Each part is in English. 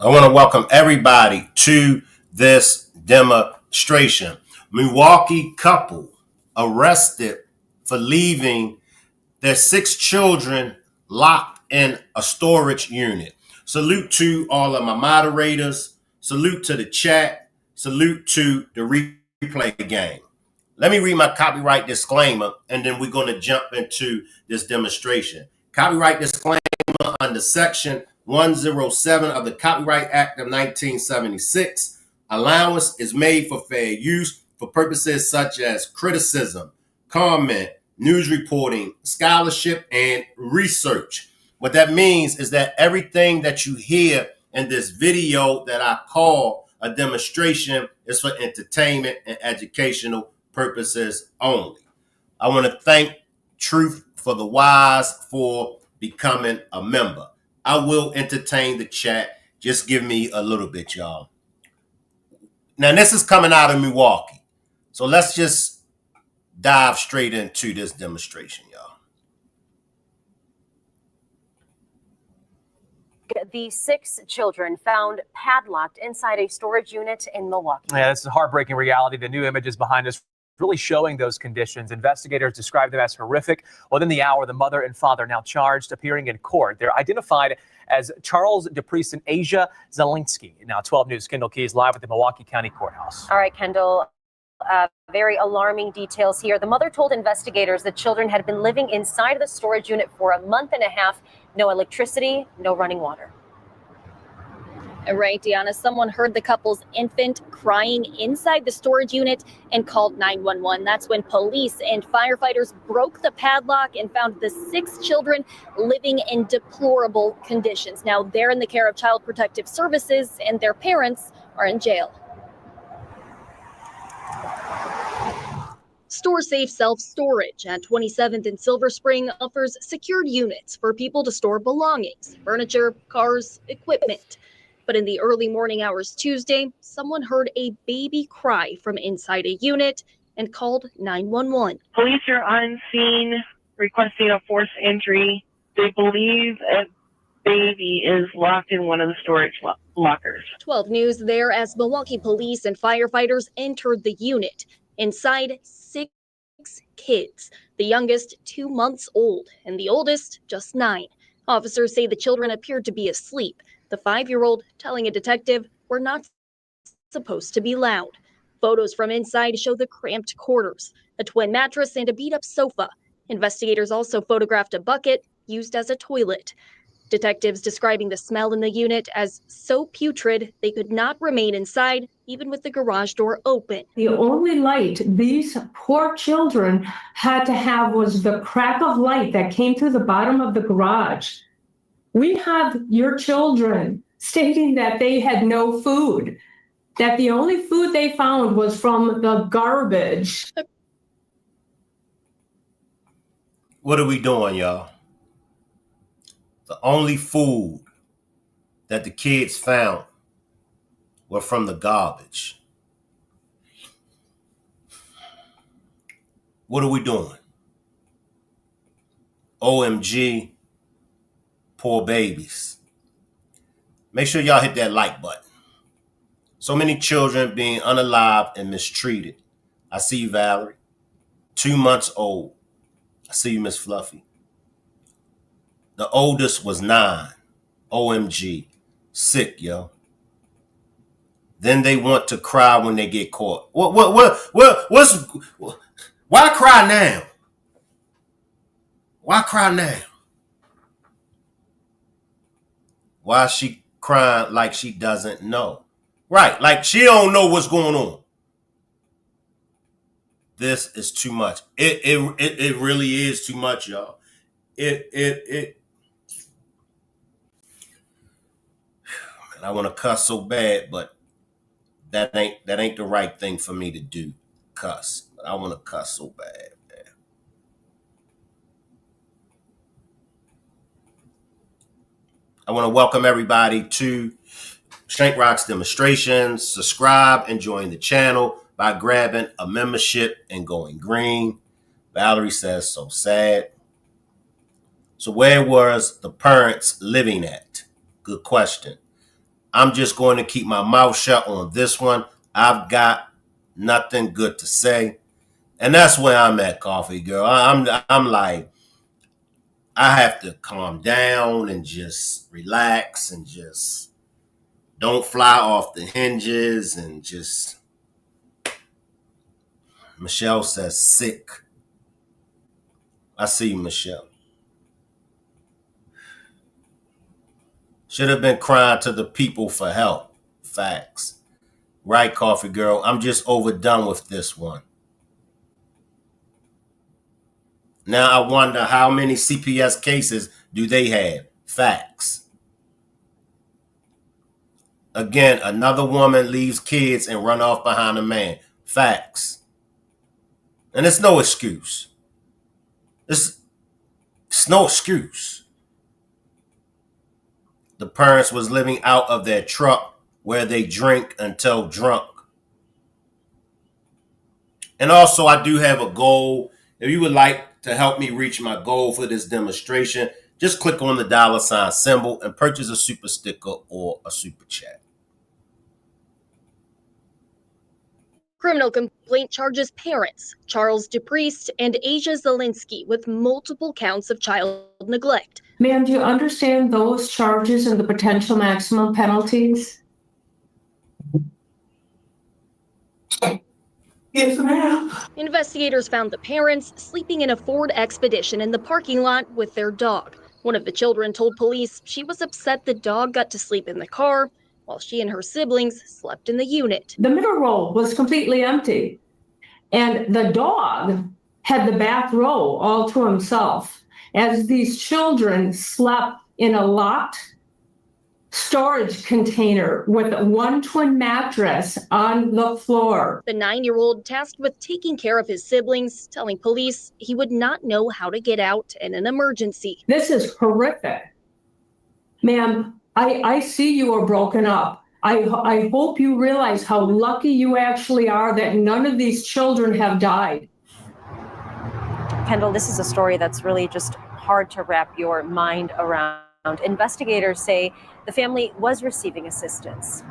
I want to welcome everybody to this demonstration. Milwaukee couple arrested for leaving their 6 children locked in a storage unit. Salute to all of my moderators. Salute to the chat. Salute to the replay game. Let me read my copyright disclaimer, and then we're going to jump into this demonstration. Copyright disclaimer under Section 107 of the Copyright Act of 1976. Allowance is made for fair use for purposes such as criticism, comment, news reporting, scholarship, and research. What that means is that everything that you hear in this video that I call a demonstration is for entertainment and educational purposes only. I want to thank Truth for the Wise for becoming a member. I will entertain the chat. Just give me a little bit, y'all. Now, this is coming out of Milwaukee. So let's just dive straight into this demonstration, y'all. The 6 children found padlocked inside a storage unit in Milwaukee. Yeah, this is a heartbreaking reality. The new images behind us really showing those conditions. Investigators describe them as horrific. Within the hour, the mother and father now charged, appearing in court. They're identified as Charles DePriest and Asia Zelinsky. Now, 12 News, Kendall Keyes live at the Milwaukee County Courthouse. All right, Kendall. Very alarming details here. The mother told investigators the children had been living inside the storage unit for a month and a half. No electricity, no running water. Right, Deanna, someone heard the couple's infant crying inside the storage unit and called 911. That's when police and firefighters broke the padlock and found the 6 children living in deplorable conditions. Now they're in the care of Child Protective Services and their parents are in jail. StoreSafe Self-Storage at 27th and Silver Spring offers secured units for people to store belongings, furniture, cars, equipment. But in the early morning hours Tuesday, someone heard a baby cry from inside a unit and called 911. Police are on scene requesting a forced entry. They believe a baby is locked in one of the storage lockers. 12 News there as Milwaukee police and firefighters entered the unit. Inside, 6 kids, the youngest 2 months old and the oldest just 9. Officers say the children appeared to be asleep. The 5-year-old telling a detective, "We're not supposed to be loud." Photos from inside show the cramped quarters, a twin mattress and a beat-up sofa. Investigators also photographed a bucket used as a toilet. Detectives describing the smell in the unit as so putrid they could not remain inside, even with the garage door open. The only light these poor children had to have was the crack of light that came through the bottom of the garage. We have your children stating that they had no food, that the only food they found was from the garbage. What are we doing, y'all? The only food that the kids found were from the garbage. What are we doing? OMG, poor babies. Make sure y'all hit that like button. So many children being unalived and mistreated. I see you, Valerie. 2 months old. I see you, Miss Fluffy. The oldest was 9. OMG. Sick, yo. Then they want to cry when they get caught. Why cry now? Why cry now? Why is she crying like she doesn't know? Right, like she don't know what's going on. This is too much. It really is too much, y'all. I want to cuss so bad, but that ain't the right thing for me to do. Cuss. But I want to cuss so bad, man. I want to welcome everybody to Shank Rock's demonstrations. Subscribe and join the channel by grabbing a membership and going green. Valerie says, so sad. So where was the parents living at? Good question. 12 News, Kendall Keyes live at the Milwaukee County Courthouse. All right, I'm just going to keep my mouth shut on this one. I've got nothing good to say. And that's where I'm at, Coffee Girl. I'm like, I have to calm down and just relax and just don't fly off the hinges and just, Michelle says sick. I see you, Michelle. Should have been crying to the people for help. Facts. Right, Coffee Girl. I'm just overdone with this one. Now I wonder how many CPS cases do they have? Facts. Again, another woman leaves kids and run off behind a man. Facts. And it's no excuse. It's no excuse. The parents was living out of their truck where they drink until drunk. And also, I do have a goal. If you would like to help me reach my goal for this demonstration, just click on the $ symbol and purchase a super sticker or a super chat. Criminal complaint charges parents, Charles DePriest and Asia Zelinsky, with multiple counts of child neglect. Ma'am, do you understand those charges and the potential maximum penalties? Yes, ma'am. Investigators found the parents sleeping in a Ford Expedition in the parking lot with their dog. One of the children told police she was upset the dog got to sleep in the car while she and her siblings slept in the unit. The middle row was completely empty, and the dog had the back row all to himself as these children slept in a locked storage container with one twin mattress on the floor. The 9-year-old tasked with taking care of his siblings, telling police he would not know how to get out in an emergency. This is horrific. Ma'am, I see you are broken up. I hope you realize how lucky you actually are that none of these children have died. Kendall, this is a story that's really just hard to wrap your mind around. Investigators say the family was receiving assistance.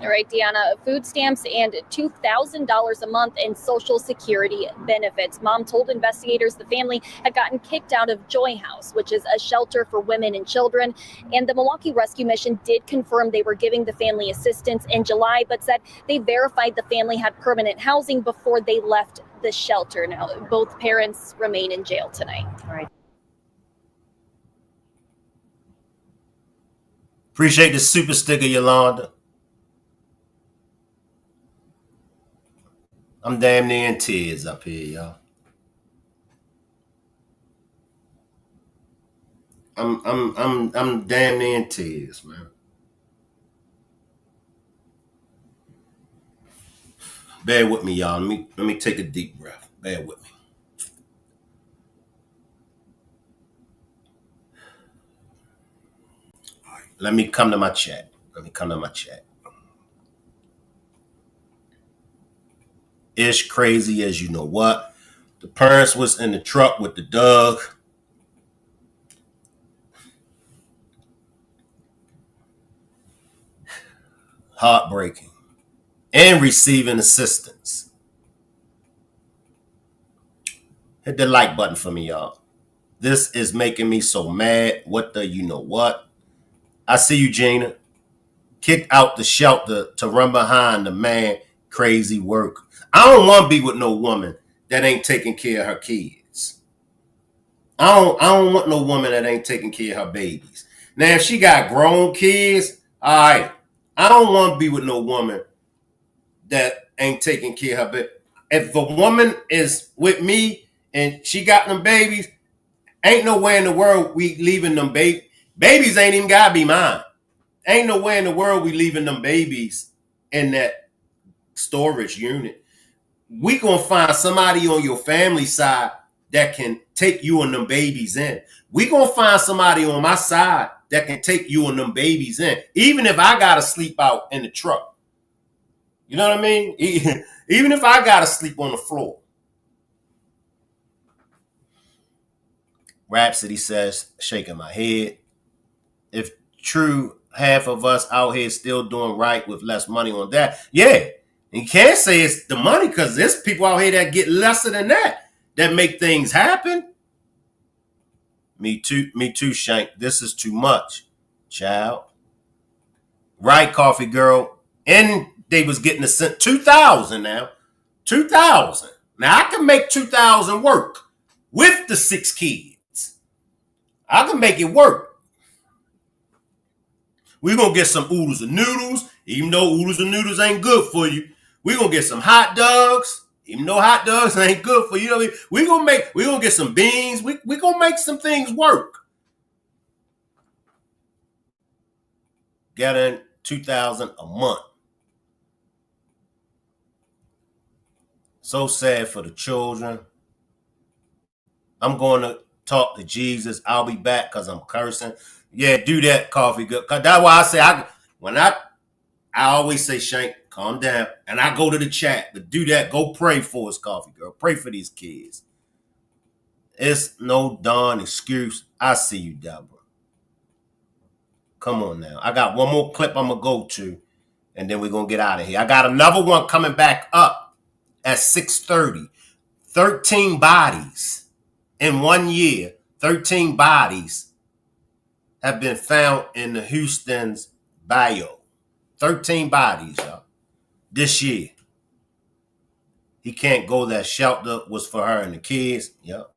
All right, Deanna, food stamps and $2,000 a month in Social Security benefits. Mom told investigators the family had gotten kicked out of Joy House, which is a shelter for women and children. And the Milwaukee Rescue Mission did confirm they were giving the family assistance in July, but said they verified the family had permanent housing before they left the shelter. Now, both parents remain in jail tonight. All right. Appreciate the super sticker, Yolanda. I'm damn near in tears up here, y'all. I'm damn near in tears, man. Bear with me, y'all. Let me take a deep breath. Bear with me. All right, let me come to my chat. Ish crazy as you know what. The parents was in the truck with the dog. Heartbreaking. And receiving assistance. Hit the like button for me, y'all. This is making me so mad. What the you know what? I see you, Gina. Kicked out the shelter to run behind the man. Crazy work. I don't want to be with no woman that ain't taking care of her kids. I don't want no woman that ain't taking care of her babies. Now, if she got grown kids, all right. I don't want to be with no woman that ain't taking care of her baby. If a woman is with me and she got them babies, ain't nowhere in the world we leaving them babies. Babies ain't even gotta be mine. Ain't nowhere in the world we leaving them babies in that storage unit. We gonna find somebody on your family side that can take you and them babies in. We gonna find somebody on my side that can take you and them babies in. Even if I gotta sleep out in the truck. You know what I mean? Even if I gotta sleep on the floor. Rhapsody says, shaking my head. If true, half of us out here still doing right with less money on that. Yeah. And you can't say it's the money because there's people out here that get lesser than that make things happen. Me too, Shank. This is too much, child. Right, Coffee Girl. And they was getting a cent. 2,000 now. 2,000. Now I can make 2,000 work with the 6 kids. I can make it work. We're going to get some oodles and noodles, even though oodles and noodles ain't good for you. We're going to get some hot dogs, even though hot dogs ain't good for you. Know what I mean? We're going to get some beans. We're going to make some things work. Getting 2,000 a month. So sad for the children. I'm going to talk to Jesus. I'll be back because I'm cursing. Yeah, do that, Coffee Girl. Cause that's why I say I always say, Shank, calm down. And I go to the chat. But do that. Go pray for us, Coffee Girl. Pray for these kids. It's no darn excuse. I see you, Deborah. Come on now. I got one more clip I'm going to go to. And then we're going to get out of here. I got another one coming back up at 6:30. 13 bodies in 1 year. 13 bodies have been found in the Houston's bayou. 13 bodies, y'all, this year. He can't go. That shelter was for her and the kids. Yep.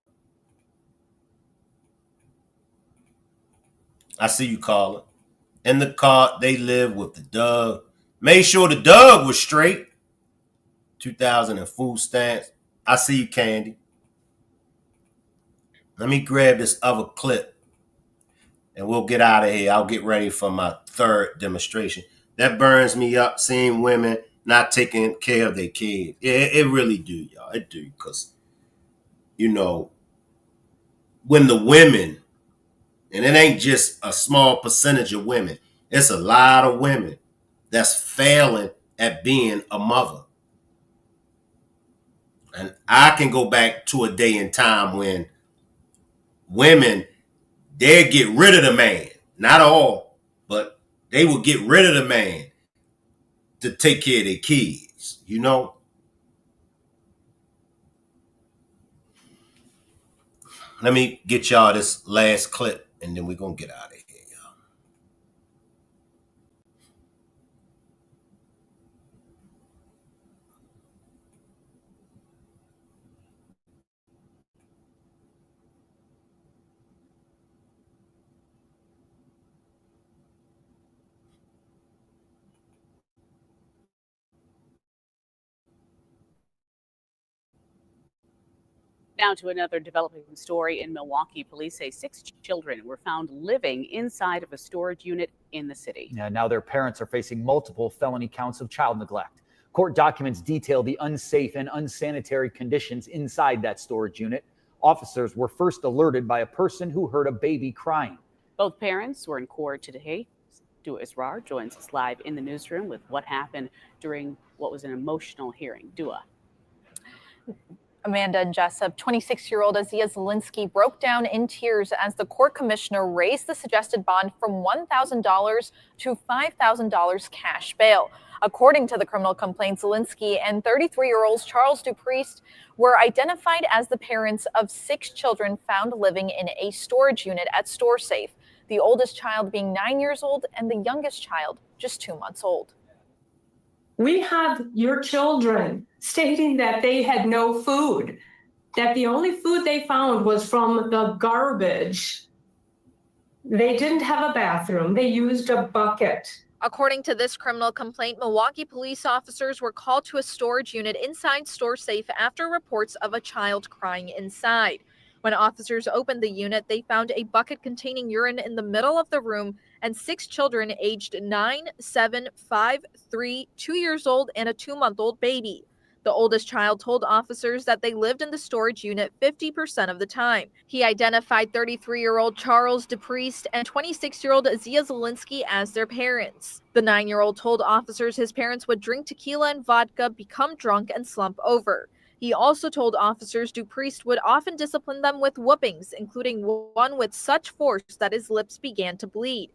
I see you, Carla. In the car, they live with the dog. Made sure the dog was straight. 2,000 in food stamps. I see you, Candy. Let me grab this other clip. And we'll get out of here. I'll get ready for my third demonstration. That burns me up, seeing women not taking care of their kids. It really do, y'all. It do. Because, you know, when the women, and it ain't just a small percentage of women, it's a lot of women that's failing at being a mother. And I can go back to a day in time when women, they'd get rid of the man. Not all, but they would get rid of the man to take care of their kids, you know? Let me get y'all this last clip, and then we're going to get out of here, y'all. Now to another developing story in Milwaukee. Police say 6 children were found living inside of a storage unit in the city. Yeah, now their parents are facing multiple felony counts of child neglect. Court documents detail the unsafe and unsanitary conditions inside that storage unit. Officers were first alerted by a person who heard a baby crying. Both parents were in court today. Dua Israr joins us live in the newsroom with what happened during what was an emotional hearing. Dua. Amanda and Jessup, 26-year-old Azia Zielinski broke down in tears as the court commissioner raised the suggested bond from $1,000 to $5,000 cash bail. According to the criminal complaint, Zielinski and 33-year-old Charles Dupriest were identified as the parents of 6 children found living in a storage unit at StoreSafe, the oldest child being 9 years old and the youngest child just 2 months old. We have your children stating that they had no food, that the only food they found was from the garbage. They didn't have a bathroom. They used a bucket. According to this criminal complaint, Milwaukee police officers were called to a storage unit inside StoreSafe after reports of a child crying inside. When officers opened the unit, they found a bucket containing urine in the middle of the room and 6 children aged 9, 7, 5, 3, 2 years old, and a 2-month-old baby. The oldest child told officers that they lived in the storage unit 50% of the time. He identified 33-year-old Charles Dupriest and 26-year-old Azia Zielinski as their parents. The 9-year-old told officers his parents would drink tequila and vodka, become drunk, and slump over. He also told officers Dupriest would often discipline them with whoopings, including one with such force that his lips began to bleed.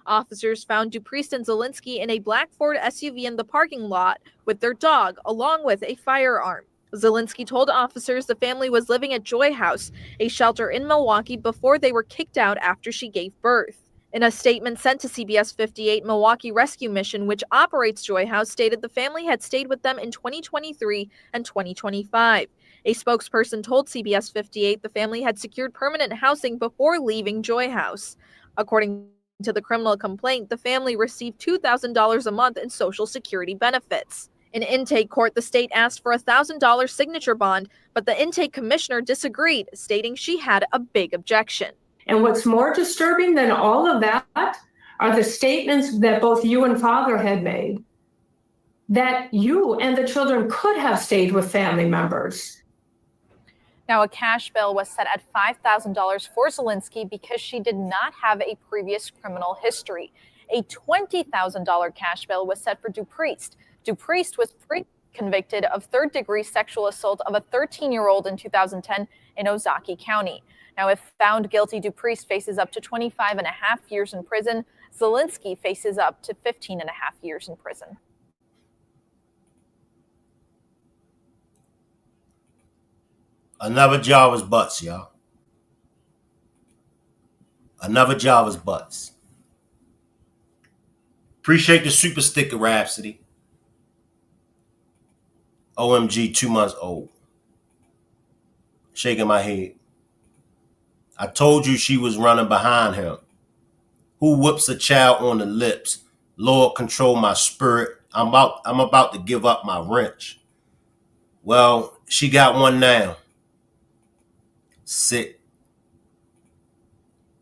Officers found Dupriest and Zielinski in a black Ford SUV in the parking lot with their dog, along with a firearm. Zielinski told officers the family was living at Joy House, a shelter in Milwaukee, before they were kicked out after she gave birth. In a statement sent to CBS 58, Milwaukee Rescue Mission, which operates Joy House, stated the family had stayed with them in 2023 and 2025. A spokesperson told CBS 58 the family had secured permanent housing before leaving Joy House. According to the criminal complaint, the family received $2,000 a month in Social Security benefits. In intake court, the state asked for a $1,000 signature bond, but the intake commissioner disagreed, stating she had a big objection. And what's more disturbing than all of that are the statements that both you and father had made, that you and the children could have stayed with family members. Now, a cash bail was set at $5,000 for Zielinski because she did not have a previous criminal history. A $20,000 cash bail was set for Dupriest. Dupriest was convicted of third-degree sexual assault of a 13-year-old in 2010 in Ozaukee County. Now, if found guilty, Dupriest faces up to 25 and a half years in prison. Zielinski faces up to 15 and a half years in prison. Another Java's butts, y'all. Another Java's butts. Appreciate the super sticker, Rhapsody. OMG, 2 months old. Shaking my head. I told you she was running behind him. Who whips a child on the lips? Lord, control my spirit. I'm about to give up my wrench. Well, she got one now. Sick.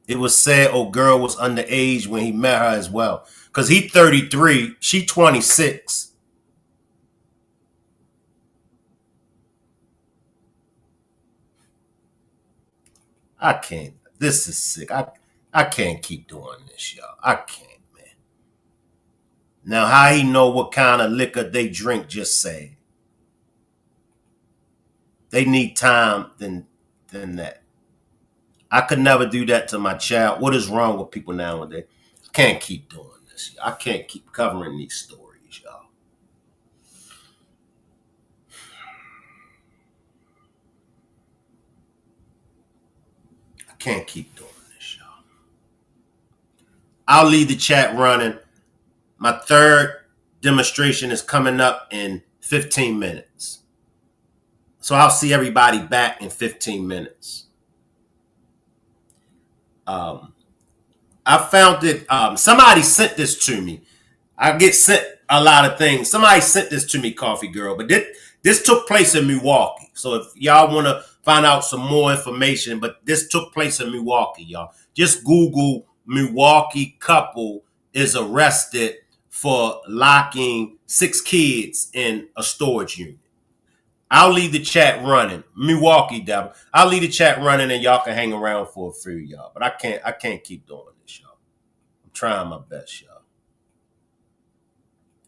It was said old girl was underage when he met her as well. Because he 33, she 26. I can't. This is sick. I can't keep doing this, y'all. I can't, man. Now, how he know what kind of liquor they drink, just say. They need time than that. I could never do that to my child. What is wrong with people nowadays? I can't keep doing this. I can't keep covering these stories, y'all. I can't keep doing this, y'all. I'll leave the chat running. My third demonstration is coming up in 15 minutes. So I'll see everybody back in 15 minutes. I found it. Somebody sent this to me. I get sent a lot of things. Somebody sent this to me, Coffee Girl. But this took place in Milwaukee. So if y'all want to find out some more information, but this took place in Milwaukee, y'all. Just Google Milwaukee couple is arrested for locking 6 kids in a storage unit. I'll leave the chat running. Milwaukee, Devil. I'll leave the chat running and y'all can hang around for a few, y'all. But I can't keep doing this, y'all. I'm trying my best, y'all.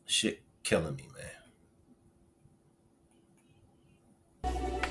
Shit killing me, man.